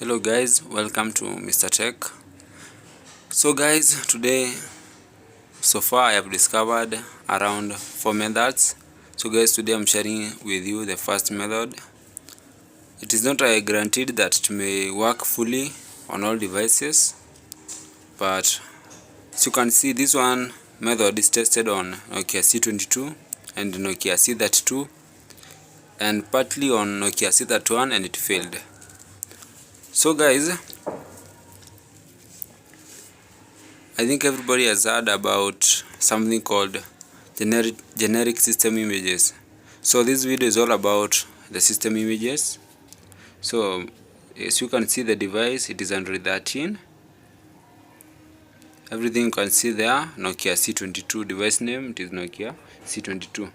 Hello guys, welcome to Mr. Tech. So guys, today so far I have discovered around 4 methods. So guys, today I'm sharing with you the first method. It is not guaranteed that it may work fully on all devices, but as you can see, this one method is tested on Nokia C22 and Nokia C32 and partly on Nokia C31, and it failed. So guys, I think everybody has heard about something called generic system images. So this video is all about the system images. So as you can see, the device, it is Android 13. Everything you can see there, Nokia C22, device name, it is Nokia C22.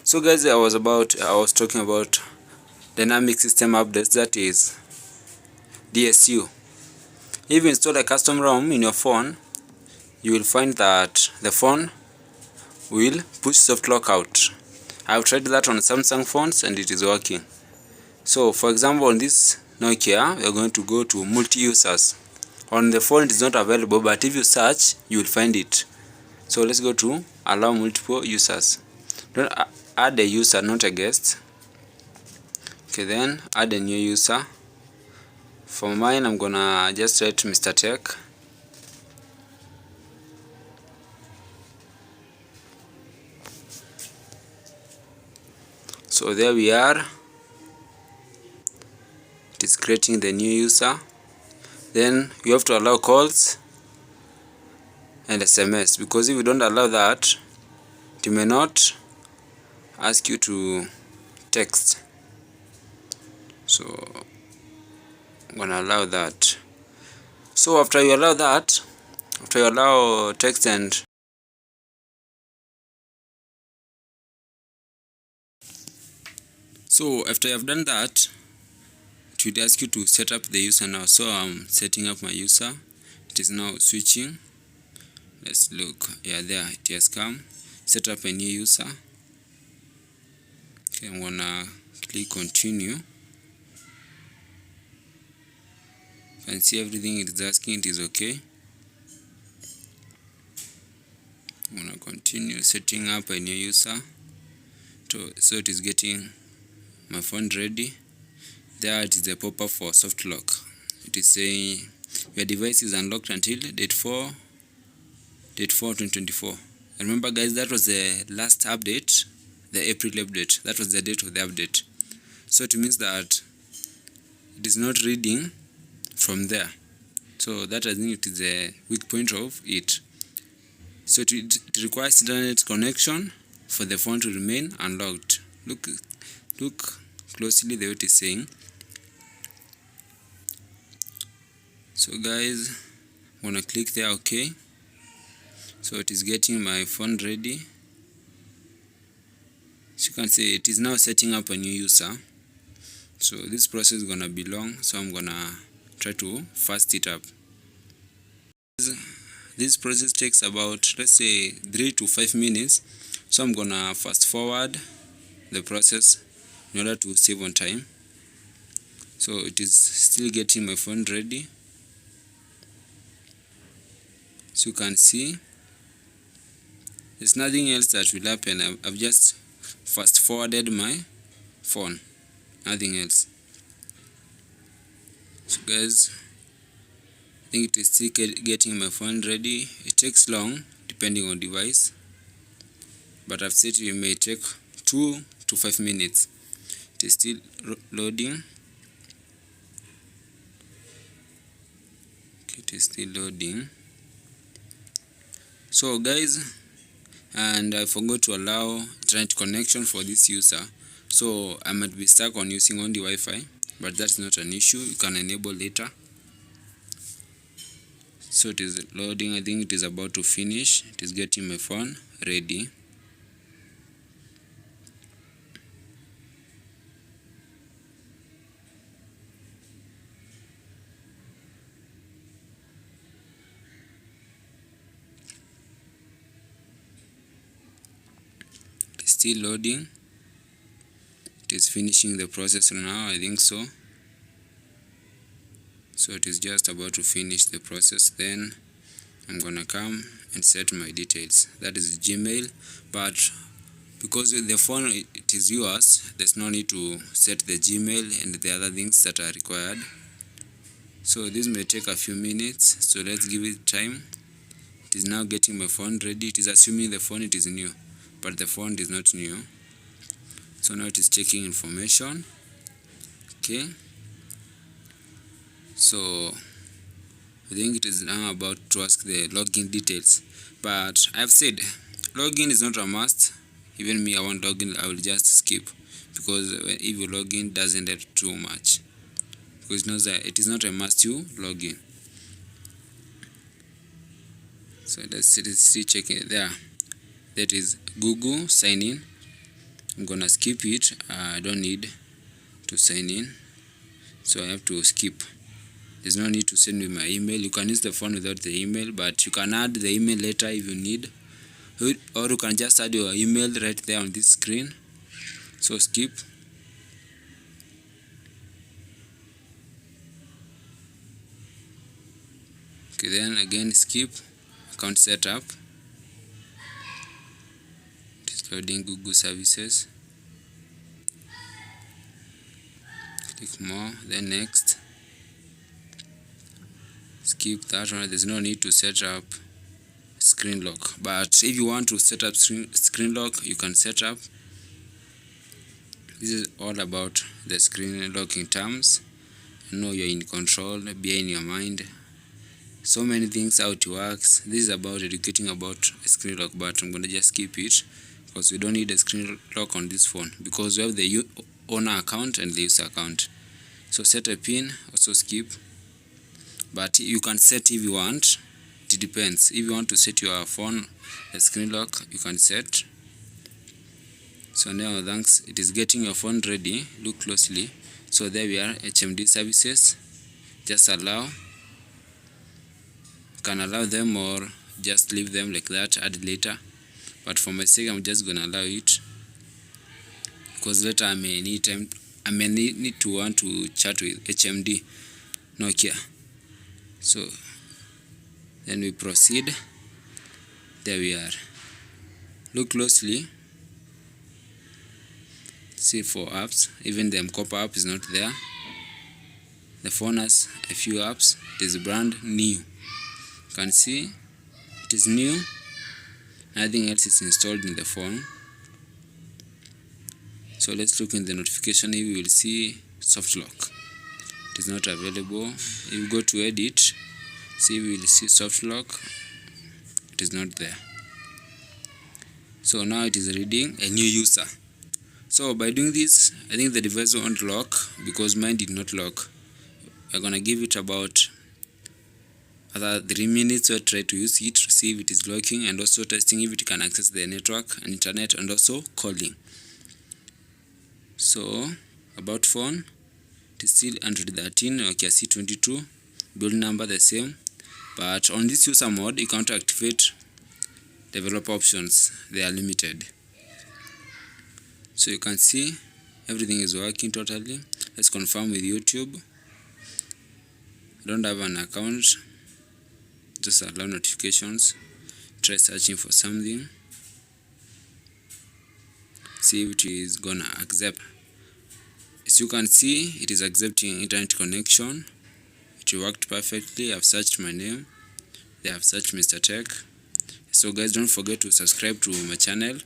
So guys, I was talking about dynamic system updates, that is DSU. If you install a custom ROM in your phone, you will find that the phone will push softlock out. I've tried that on Samsung phones and it is working. So for example, on this Nokia, we are going to go to multi-users. On the phone it is not available, but if you search, you will find it. So let's go to allow multiple users. Don't add a user, not a guest. Okay, then add a new user. For mine, I'm gonna just write Mr. Tech. So there we are. It is creating the new user. Then you have to allow calls and SMS, because if you don't allow that, it may not ask you to text. So I'm gonna allow that. So after you allow that, after you allow text and so after you have done that, it will ask you to set up the user now. So I'm setting up my user. It is now switching. Let's look. Yeah, there it has come. Set up a new user. Okay, I'm gonna click continue. You can see everything it is asking, it is okay. I'm gonna continue setting up a new user. So it is getting my phone ready. There it is a pop-up for soft lock. It is saying your device is unlocked until date 4 2024. Remember guys, that was the last update, the April update. That was the date of the update. So it means that it is not reading from there. So that, I think, it is a weak point of it. So it requires internet connection for the phone to remain unlocked. Look closely the way it is saying. So guys, I'm gonna click there, okay. So it is getting my phone ready. As you can see, it is now setting up a new user. So this process is gonna be long, so I'm gonna try to fast it up. This process takes about, let's say, 3 to 5 minutes. So I'm gonna fast forward the process in order to save on time. So it is still getting my phone ready. So you can see there's nothing else that will happen. I've just fast forwarded my phone, nothing else. So guys, I think it is still getting my phone ready. It takes long depending on device, but I've said it may take 2 to 5 minutes. It is still loading. Okay, it is still loading. So guys, and I forgot to allow internet connection for this user, so I might be stuck on using only Wi-Fi, but that's not an issue. You can enable later. So it is loading. I think it is about to finish. It is getting my phone ready. It is still loading. It is finishing the process now, I think so. So it is just about to finish the process. Then I'm gonna come and set my details, that is Gmail, but because the phone it is yours, there's no need to set the Gmail and the other things that are required. So this may take a few minutes, so let's give it time. It is now getting my phone ready. It is assuming the phone it is new, but the phone is not new. So now it is checking information. Okay, so I think it is now about to ask the login details, but I've said login is not a must. Even me, I want login, I will just skip, because if you login doesn't help too much, because it is not a must to login. So let's see, checking it there. That is Google sign in. I'm gonna skip it. I don't need to sign in, so I have to skip. There's no need to send me my email. You can use the phone without the email, but you can add the email later if you need, or you can just add your email right there on this screen. So skip. Okay, then again skip. Account setup. It is loading Google services. Click more, then next. Skip that one. There's no need to set up screen lock, but if you want to set up screen lock, you can set up. This is all about the screen locking terms. You know, you're in control, be in your mind. So many things, how it works. This is about educating about a screen lock, but I'm gonna just skip it because we don't need a screen lock on this phone, because we have the owner account and the user account. So set a pin, also skip, but you can set if you want. It depends. If you want to set your phone a screen lock, you can set. So now thanks, it is getting your phone ready. Look closely. So there we are, HMD services. Just allow. You can allow them or just leave them like that, add later, but for my sake I'm just gonna allow it, because later I may need to want to chat with HMD Nokia. So then we proceed. There we are. Look closely. See for apps, even the Mkopa app is not there. The phone has a few apps. It is brand new. You can see it is new. Nothing else is installed in the phone. So let's look in the notification. Here we will see softlock. It is not available. If you go to edit, see we will see softlock. It is not there. So now it is reading a new user. So by doing this, I think the device won't lock, because mine did not lock. We're gonna give it about other 3 minutes to try to use it to see if it is locking, and also testing if it can access the network and internet, and also calling. So about phone, it is still Android 13, Nokia C22, build number the same, but on this user mode you can't activate developer options. They are limited. So you can see everything is working totally. Let's confirm with YouTube. I don't have an account. Just allow notifications. Try searching for something. See if it is gonna accept. As you can see, it is accepting internet connection. It worked perfectly. I've searched my name. They have searched Mr. Tech. So guys, don't forget to subscribe to my channel.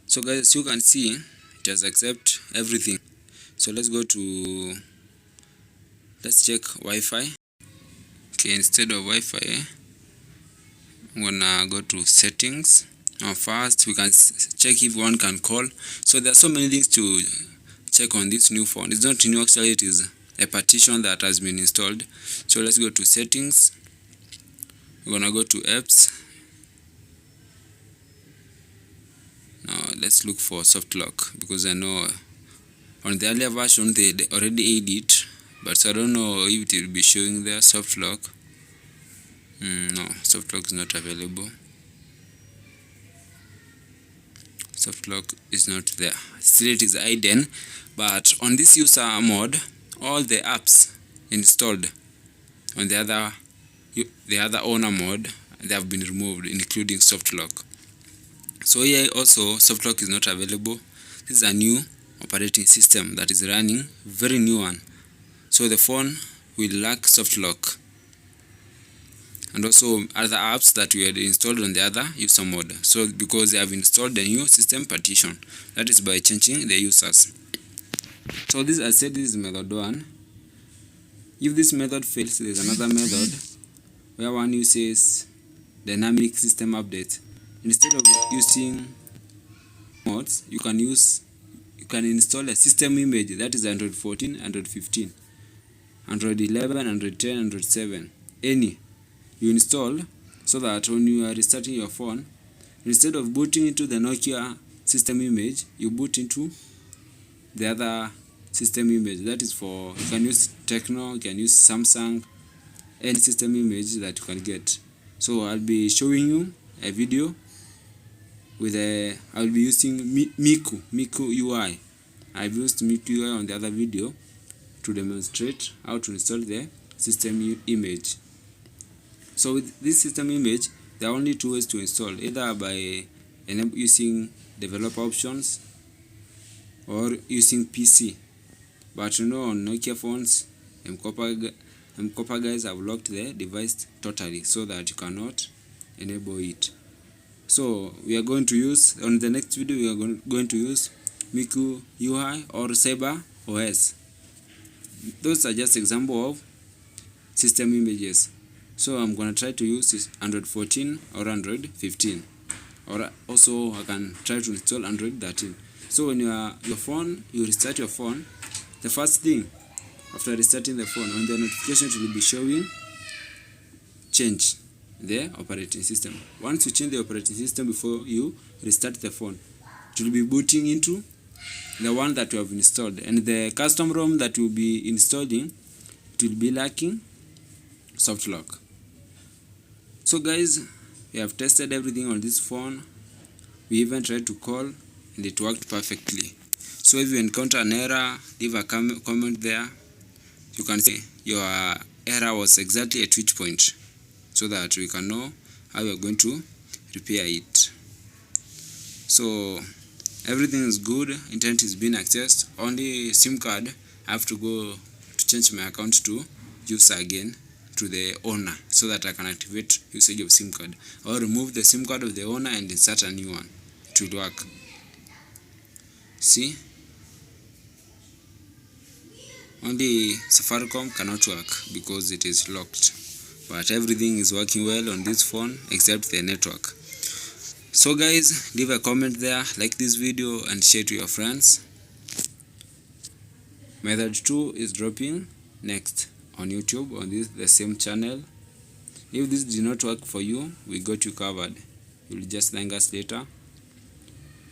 So guys, as you can see, it has accepted everything. So let's check Wi-Fi. Okay, instead of Wi-Fi, I'm gonna go to settings. Now first we can check if one can call. So there are so many things to check on this new phone. It's not new, actually it is a partition that has been installed. So let's go to settings. We're gonna go to apps. Now let's look for soft lock, because I know on the earlier version they already added it, but I don't know if it will be showing there. Soft lock. No, soft lock is not available. Soft lock is not there. Still it is hidden, but on this user mode, all the apps installed on the other owner mode, they have been removed, including softlock. So here also softlock is not available. This is a new operating system that is running, very new one. So the phone will lack softlock, and also other apps that we had installed on the other user mode. So because they have installed the new system partition, that is by changing the users. So this, I said, this is method 1. If this method fails, there is another method where one uses dynamic system update. Instead of using mods, you can install a system image, that is Android 14, Android 15, Android 11, Android 10, Android 7, any you install, so that when you are restarting your phone, instead of booting into the Nokia system image, you boot into the other system image. That is for, you can use Techno, you can use Samsung, any system image that you can get. So I'll be showing you a video with I'll be using Miku UI. I've used Miku UI on the other video to demonstrate how to install the system image. So with this system image, there are only 2 ways to install, either by using developer options or using PC. But you know, on Nokia phones, M-Copper guys have locked the device totally so that you cannot enable it. So we are going to use, on the next video, we are going to use Miku UI or Cyber OS. Those are just example of system images. So I'm going to try to use Android 14 or Android 15, or also I can try to install Android 13. So when you restart your phone, the first thing after restarting the phone, on the notification it will be showing change the operating system. Once you change the operating system before you restart the phone, it will be booting into the one that you have installed, and the custom ROM that you will be installing, it will be lacking softlock. So guys, we have tested everything on this phone. We even tried to call and it worked perfectly. So if you encounter an error, leave a comment there. You can say your error was exactly at which point, so that we can know how we are going to repair it. So everything is good, internet is being accessed. Only SIM card, I have to go to change my account to user again, to the owner, so that I can activate usage of SIM card, or remove the SIM card of the owner and insert a new one. It will work. See, only Safaricom cannot work because it is locked, but everything is working well on this phone except the network. So guys, leave a comment there, like this video and share to your friends. Method 2 is dropping next on YouTube on the same channel. If this did not work for you, we got you covered. You'll just thank us later.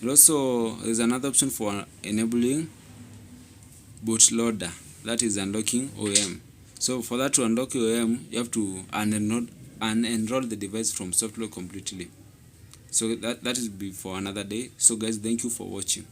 And also, there's another option for enabling bootloader, that is unlocking OEM. So for that to unlock OEM, you have to unenroll the device from softlock completely. So that is for another day. So guys, thank you for watching.